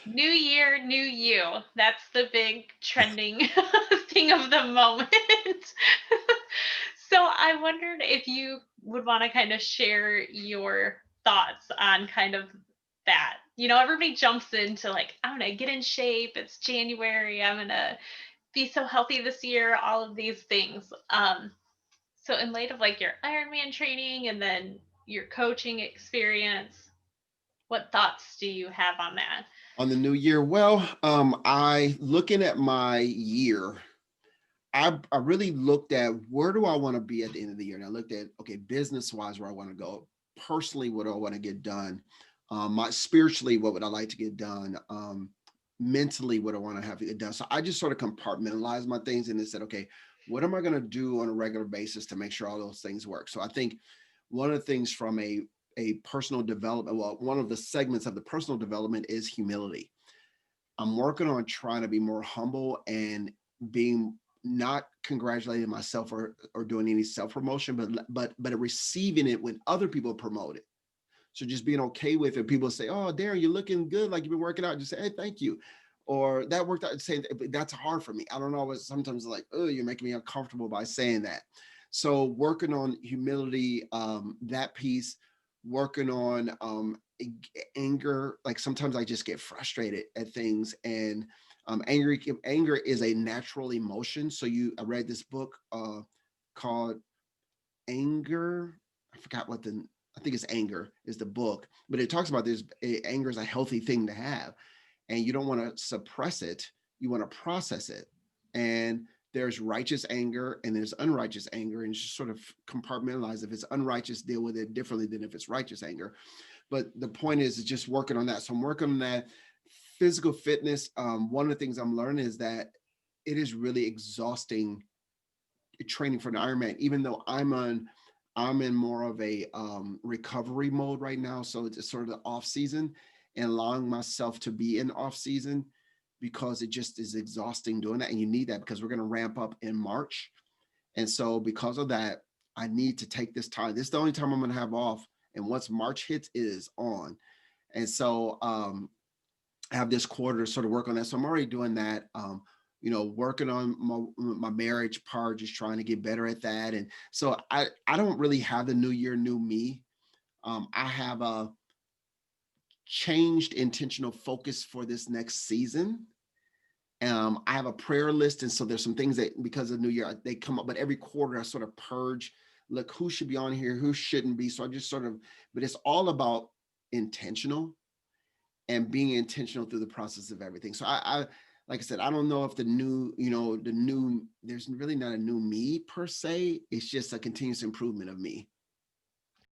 New year, new you. That's the big trending thing of the moment. So I wondered if you would want to kind of share your thoughts on kind of that. Everybody jumps into like, I'm going to get in shape. It's January. I'm going to be so healthy this year, all of these things. So in light of like your Ironman training and then your coaching experience, what thoughts do you have on that? On the new year, well, I looking at my year, I really looked at where do I want to be at the end of the year, and I looked at, okay, business wise, where I want to go, personally, what do I want to get done, my spiritually, what would I like to get done, mentally, what I want to have to get done. So I just sort of compartmentalized my things and then said, okay, what am I going to do on a regular basis to make sure all those things work? So I think one of the things from a personal development, well, one of the segments of the personal development is humility. I'm working on trying to be more humble and being not congratulating myself or doing any self promotion, but receiving it when other people promote it. So just being okay with it. People say, "Oh, Darren, you're looking good. Like you've been working out." Just say, "Hey, thank you," or that worked out. Saying that's hard for me. I don't know. Sometimes like, "Oh, you're making me uncomfortable by saying that." So working on humility, that piece, working on anger. Like sometimes I just get frustrated at things, and anger is a natural emotion. So I read this book called Anger. I forgot what the I think it's Anger is the book, but it talks about this. Anger is a healthy thing to have, and you don't want to suppress it. You want to process it, and there's righteous anger and there's unrighteous anger, and just sort of compartmentalize. If it's unrighteous, deal with it differently than if it's righteous anger. But the point is just working on that. So I'm working on that physical fitness. One of the things I'm learning is that it is really exhausting training for an Ironman, even though I'm in more of a recovery mode right now. So it's sort of the off season and allowing myself to be in off season because it just is exhausting doing that. And you need that because we're going to ramp up in March. And so because of that, I need to take this time. This is the only time I'm going to have off. And once March hits, it is on. And so I have this quarter to sort of work on that. So I'm already doing that. Working on my marriage part, just trying to get better at that. And so I don't really have the new year, new me. I have a changed intentional focus for this next season. I have a prayer list. And so there's some things that because of New Year, they come up, but every quarter I sort of purge, look, who should be on here, who shouldn't be. So I just sort of, but it's all about intentional and being intentional through the process of everything. So like I said, I don't know if there's really not a new me per se. It's just a continuous improvement of me.